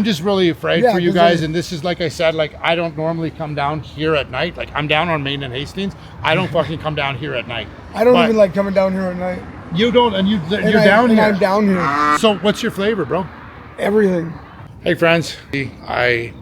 I'm just really afraid for you guys. And this is, like I said, like I don't normally come down here at night. Like I'm down on Main and Hastings. I don't fucking come down here at night. I don't even like coming down here at night. You don't, and you're down here. I'm down here. So what's your flavor, bro? Everything. Hey friends, I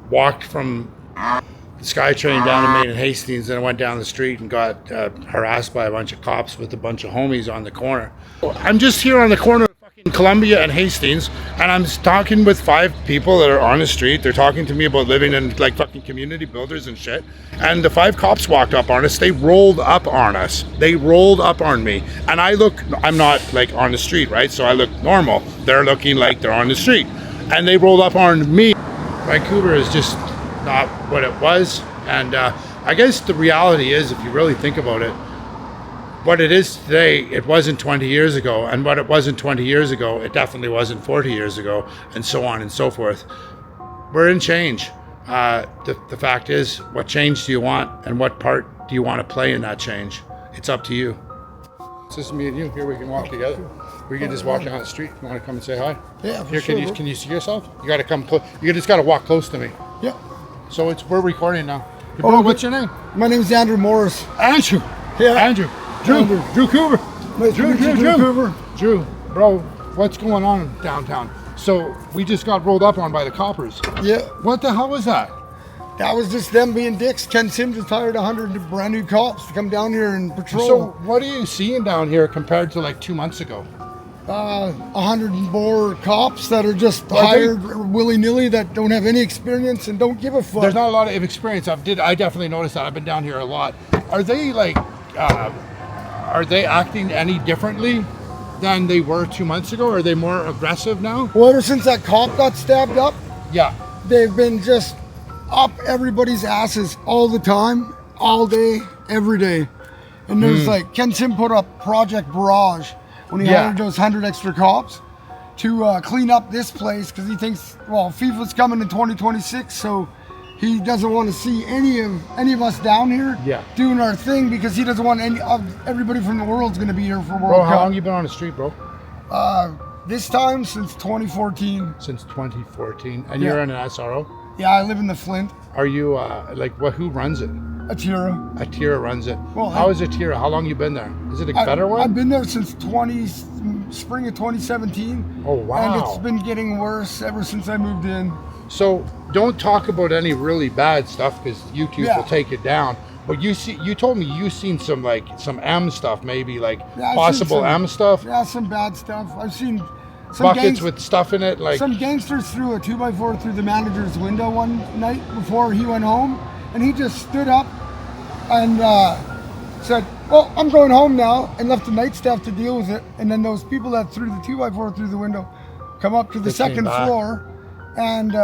walked from the SkyTrain down to Main and Hastings, and I went down the street and got harassed by a bunch of cops with a bunch of homies on the corner. I'm just here on the corner of fucking Columbia and Hastings, and I'm talking with 5 people that are on the street. They're talking to me about living in like fucking community builders and shit. And the 5 cops walked up on us. They rolled up on us. They rolled up on me. And I'm not like on the street, right? So I look normal. They're looking like they're on the street. And they rolled up on me. Vancouver is just not what it was. And I guess the reality is, if you really think about it, what it is today, it wasn't 20 years ago. And what it wasn't 20 years ago, it definitely wasn't 40 years ago, and so on and so forth. We're in change. The fact is, what change do you want, and what part do you want to play in that change? It's up to you. It's just me and you. Here we can walk together. We can just walk down the street. You want to come and say hi? Yeah, for Here, sure. can you see yourself? You got to come close. You just got to walk close to me. Yeah. So we're recording now. Hey, bro, what's your name? My name's Andrew Morris. Andrew. Yeah. Andrew. Drew Cooper. Nice to meet you, Drew Cooper. Drew, bro, what's going on downtown? So we just got rolled up on by the coppers. Yeah. What the hell was that? That was just them being dicks. Ken Sims just hired 100 brand new cops to come down here and patrol. So what are you seeing down here compared to like 2 months ago? 100 more cops that are just hired willy-nilly, that don't have any experience and don't give a fuck. There's not a lot of experience. I definitely noticed that. I've been down here a lot. Are they like, are they acting any differently than they were 2 months ago? Are they more aggressive now? Well, ever since that cop got stabbed up, Yeah. they've been just up everybody's asses all the time, all day, every day. And there's like, Ken Sim put up Project Barrage when he hired those 100 extra cops to clean up this place, because he thinks, well, FIFA's coming in 2026, so he doesn't want to see any of us down here doing our thing, because he doesn't want everybody from the world's going to be here for World Cup. Bro, how long you been on the street, bro? This time since 2014. Since 2014. And you're in an SRO? Yeah, I live in the Flint. Are you, who runs it? Artira. Artira runs it. Well, how is Artira? How long you been there? Is it a better one? I've been there since spring of 2017. Oh, wow. And it's been getting worse ever since I moved in. So don't talk about any really bad stuff, because YouTube will take it down. But you told me you seen some M stuff, maybe possible M stuff. Yeah, some bad stuff. I've seen some buckets with stuff in it, some gangsters threw a 2x4 through the manager's window one night before he went home, and he just stood up and said, "Well, I'm going home now," and left the night staff to deal with it. And then those people that threw the 2x4 through the window come up to the second floor, and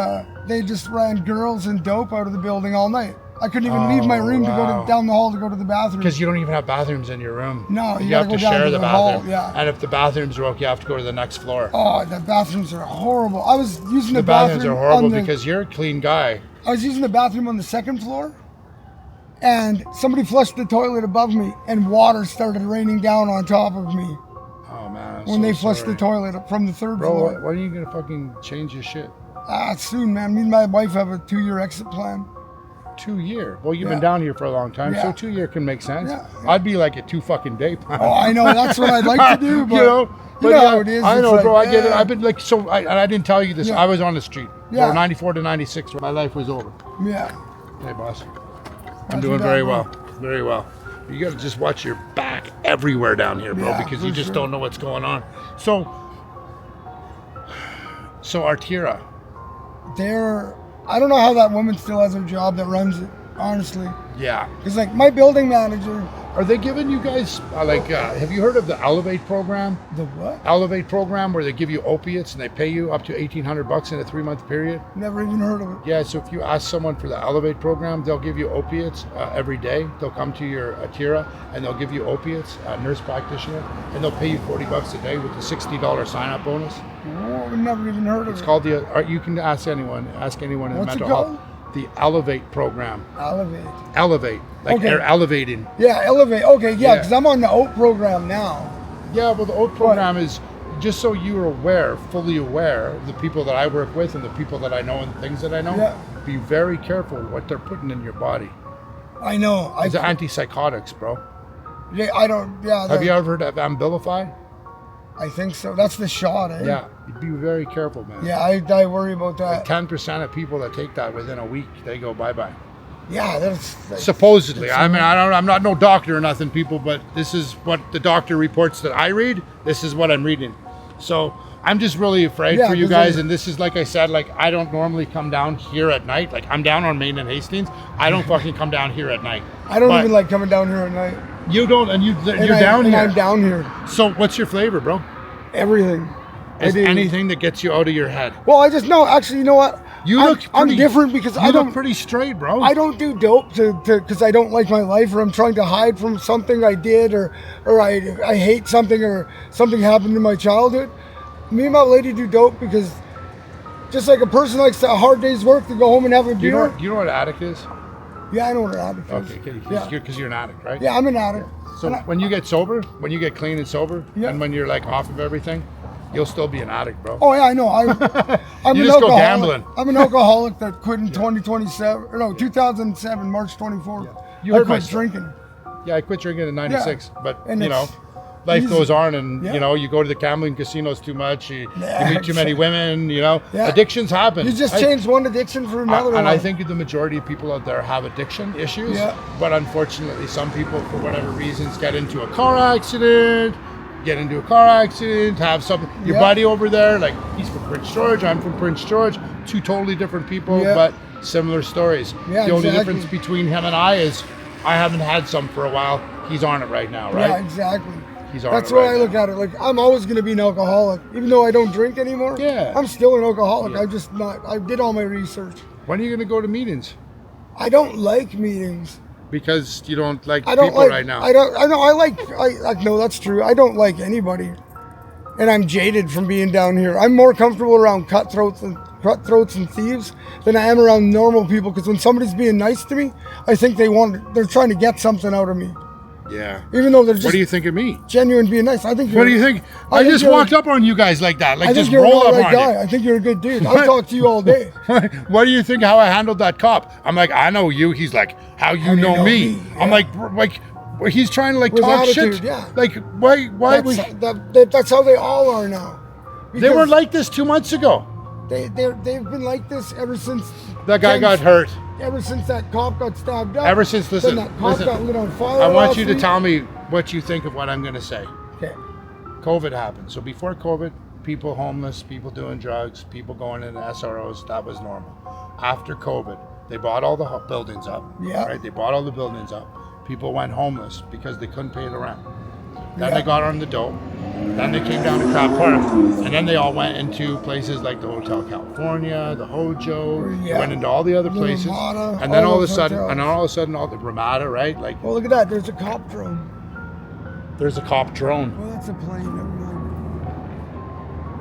they just ran girls and dope out of the building all night. I couldn't even leave my room to go down the hall to go to the bathroom. Because you don't even have bathrooms in your room. No, you have to share the bathroom. Hall, yeah. And if the bathrooms broke, you have to go to the next floor. Oh, the bathrooms are horrible. I was using the bathrooms are horrible because you're a clean guy. I was using the bathroom on the second floor, and somebody flushed the toilet above me, and water started raining down on top of me. Oh man! When they flushed the toilet from the third floor. Bro, when are you gonna fucking change your shit? Soon, man. Me and my wife have a 2-year exit plan. 2 year? Well, you've been down here for a long time, so 2 year can make sense. Yeah. I'd be like a 2 fucking day plan. Oh, I know. That's what I'd like to do, but you know how it is. I know, bro. I get it. I've been I didn't tell you this. I was on the street. Yeah. 94 to 96. My life was over. Yeah. Hey, boss. I'm doing very well. Very well. You got to just watch your back everywhere down here, bro, because you just don't know what's going on. So Artira. I don't know how that woman still has her job that runs it, honestly. Yeah. Because my building manager. Are they giving you guys, have you heard of the Elevate program? The what? Elevate program, where they give you opiates and they pay you up to $1,800 in a 3-month period? Never even heard of it. Yeah, so if you ask someone for the Elevate program, they'll give you opiates every day. They'll come to your Artira and they'll give you opiates, a nurse practitioner, and they'll pay you $40 a day with a $60 sign-up bonus. Oh, I've never even heard of it. It's called you can ask anyone in mental health. The Elevate program. Elevate. They're elevating. Yeah, Elevate. Okay, yeah, because I'm on the OAT program now. Yeah, well, the OAT program is just so you're aware, fully aware of the people that I work with and the people that I know and the things that I know, Yeah. be very careful what they're putting in your body. I know. It's antipsychotics, bro. Yeah, I don't. Yeah. Have you ever heard of Abilify? I think so. That's the shot, eh? Yeah, be very careful, man. Yeah, I worry about that. 10% of people that take that within a week, they go bye-bye. Yeah, that's Supposedly. I mean, I'm not no doctor or nothing, people, but this is what the doctor reports that I read. This is what I'm reading. So I'm just really afraid for you guys. And this is, like I said, like, I don't normally come down here at night. Like, I'm down on Main and Hastings. I don't fucking come down here at night. I don't even like coming down here at night. You don't, and you're down and here. I'm down here. So what's your flavor, bro? Everything. Is anything that gets you out of your head? Well, I just know. Actually, you know what? I'm different because I don't. Look pretty straight, bro. I don't do dope because I don't like my life, or I'm trying to hide from something I did, or I hate something, or something happened in my childhood. Me and my lady do dope because just like a person likes a hard day's work to go home and have a beer. Do you know what an addict is? Yeah, I know what an addict is. Okay, yeah. Because you're an addict, right? Yeah, I'm an addict. So when you get sober, when you get clean and sober, and when you're like off of everything, you'll still be an addict, bro. Oh yeah, I know. I'm you an just alcoholic. go gambling. I'm an alcoholic that quit in 2007, March 24th. You I heard my quit drinking. Yeah, I quit drinking in '96, but And you know, it's life easy. goes on, and Yeah. you know, you go to the gambling casinos too much, you Yeah, meet too many women, you know, Yeah. addictions happen. You just change one addiction for another one. And I think the majority of people out there have addiction issues, Yeah. but unfortunately, some people, for whatever reasons, get into a car accident, have something. Your buddy over there, like, he's from Prince George, I'm from Prince George, two totally different people, but similar stories. Yeah, the only exactly. difference between him and I is I haven't had some for a while. He's on it right now, right? Yeah, exactly. He's on That's it why right I now. look at it. Like, I'm always going to be an alcoholic, even though I don't drink anymore. Yeah. I'm still an alcoholic. Yeah. I'm just not. I did all my research. When are you going to go to meetings? I don't like meetings. Because you don't like I don't people like. right now. I don't. I know. I like. No, that's true. I don't like anybody, and I'm jaded from being down here. I'm more comfortable around cutthroats and thieves than I am around normal people. Because when somebody's being nice to me, I think they're trying to get something out of me. Yeah. Even though they're just What do you think of me? genuine being nice. I think. What do you think? I think just you're- walked up on you guys like that, like I think just you're roll an up alright on guy. you. I think you're a good dude. I talk to you all day. What do you think how I handled that cop? I'm like, I know you. He's like, how you know me? I'm like, he's trying to like With talk attitude, shit. yeah. Like, why That's how they all are now. they were Because like this 2 months ago. they've been like this ever since That guy got hurt. Ever since that cop got stabbed up. Ever since, listen, then that cop got lit on fire. I want last you to week. tell me what you think of what I'm going to say. Okay. COVID happened. So before COVID, people homeless, people doing drugs, people going into SROs, that was normal. After COVID, they bought all the buildings up. Yeah. Right? They bought all the buildings up. People went homeless because they couldn't pay the rent. Then Yeah. they got on the dope. Then they came down to Crab Park. And then they all went into places like the Hotel California, the Hojo, Yeah. they went into all the other The places. Ramada, And then all of a those sudden, hotels. all the Ramada, right? Like, Well, look at that. There's a cop drone. there's a cop drone. Well, that's a plane. Never mind.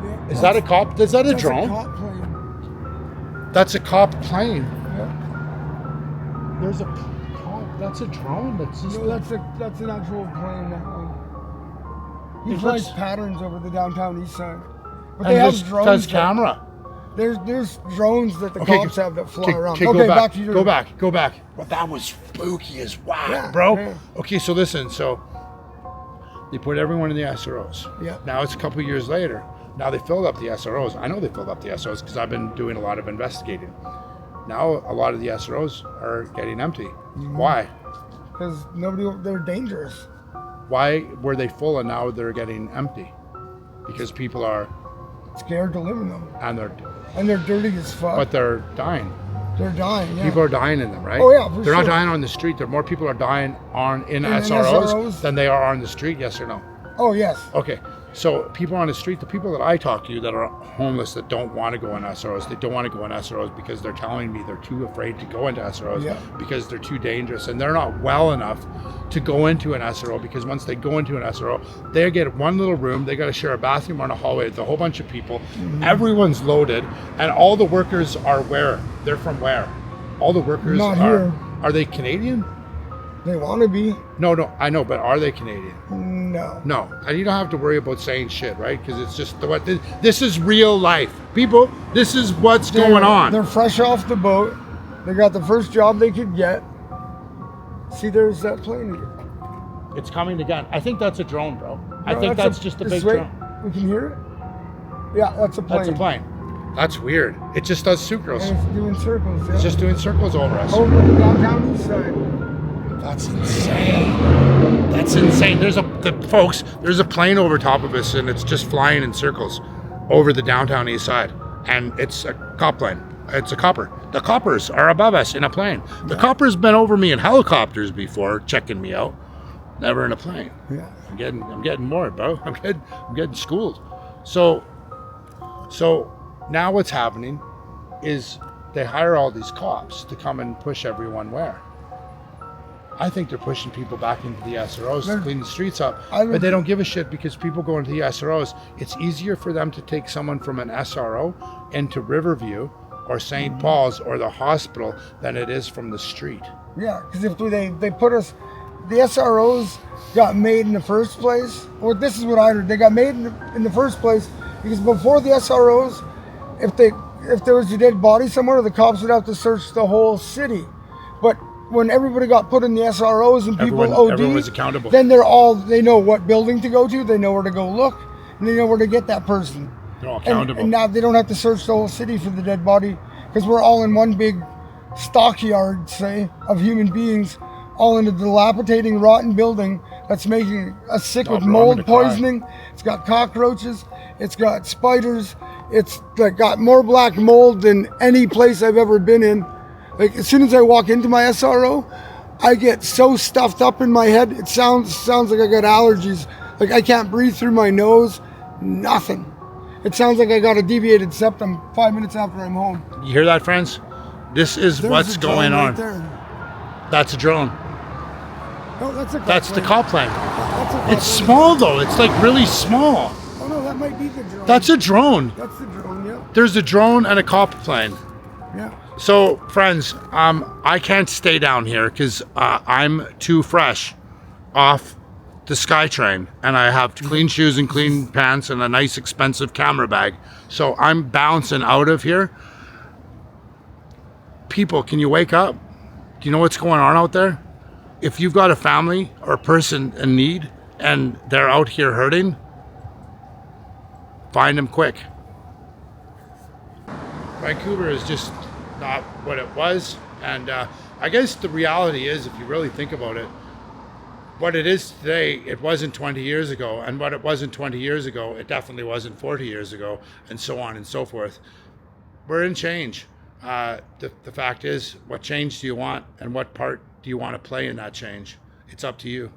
Yeah, Is that a cop? Is that a that's drone? a cop plane. That's a cop plane. Yeah. There's a cop. That's a drone. That's just. No, that's an actual plane. That one. He It flies looks- patterns over the downtown east side. But and they have this drones. does that- camera. There's drones that the Okay, cops have that fly around. Okay, Okay, go back. to your. Go back. Go back. But that was spooky as whack, Yeah, bro. yeah. Okay, so listen. So they put everyone in the SROs. Yeah. Now it's a couple years later. Now they filled up the SROs. I know they filled up the SROs because I've been doing a lot of investigating. Now a lot of the SROs are getting empty. Mm-hmm. Why? Because they're dangerous. Why were they full and now they're getting empty? Because people are, Scared to live in them. and And they're dirty as fuck. but they're dying. They're dying, yeah. People are dying in them, right? Oh, yeah, for They're not sure. dying on the street. More people are dying in SROs? SROs than they are on the street. Yes or no? Oh, yes. Okay. So people on the street, the people that I talk to that are homeless that don't want to go in SROs, they don't want to go in SROs because they're telling me they're too afraid to go into SROs Yeah. because they're too dangerous and they're not well enough to go into an SRO because once they go into an SRO, they get one little room, they got to share a bathroom or a hallway with a whole bunch of people. Mm-hmm. Everyone's loaded and all the workers are where? They're from where? All the workers Not here. Are they Canadian? They want to be. No, I know, but are they Canadian? No. No, and you don't have to worry about saying shit, right? Because it's just what this is real life, people. This is what's going on. They're fresh off the boat. They got the first job they could get. See, there's that plane again. It's coming again. I think that's a drone, bro. I No, think that's just a big drone. We can hear it. Yeah, that's a plane. That's a plane. That's weird. It just does circles. And it's doing circles. Yeah. It's just doing circles over us. Over the downtown east side. That's insane. That's insane. There's a plane over top of us, and it's just flying in circles over the downtown east side. And it's a cop plane. It's a copper. The coppers are above us in a plane. The copper's been over me in helicopters before, checking me out. Never in a plane. Yeah. I'm getting more, bro. I'm getting schooled. So now what's happening is they hire all these cops to come and push everyone where? I think they're pushing people back into the SROs to clean the streets up, but they don't give a shit because people go into the SROs. It's easier for them to take someone from an SRO into Riverview or St. Paul's or the hospital than it is from the street. Yeah, because if they put us, the SROs got made in the first place. Well, this is what I heard. They got made in the first place because before the SROs, if there was a dead body somewhere, the cops would have to search the whole city. But when everybody got put in the SROs and people everyone was accountable. Then they know what building to go to, they know where to go look, and they know where to get that person. They're all accountable. And now they don't have to search the whole city for the dead body because we're all in one big stockyard, say, of human beings, all in a dilapidating, rotten building that's making us sick with mold poisoning. It's got cockroaches. It's got spiders. It's got more black mold than any place I've ever been in. Like, as soon as I walk into my SRO, I get so stuffed up in my head. It sounds like I got allergies. Like, I can't breathe through my nose. Nothing. It sounds like I got a deviated septum 5 minutes after I'm home. You hear that, friends? This is what's going on. That's a drone. No, that's a cop That's plane. the cop plane. That's a cop It's plane. small though. It's like really small. Oh no, that might be the drone. That's a drone. That's the drone, yeah. There's a drone and a cop plane. Yeah. So, friends, I can't stay down here because I'm too fresh off the SkyTrain, and I have clean shoes and clean pants and a nice expensive camera bag. So I'm bouncing out of here. People, can you wake up? Do you know what's going on out there? If you've got a family or a person in need and they're out here hurting, find them quick. Vancouver is just not what it was, and I guess the reality is, if you really think about it, what it is today, it wasn't 20 years ago, and what it wasn't 20 years ago, it definitely wasn't 40 years ago, and so on and so forth. We're in change. The fact is, what change do you want, and what part do you want to play in that change? It's up to you.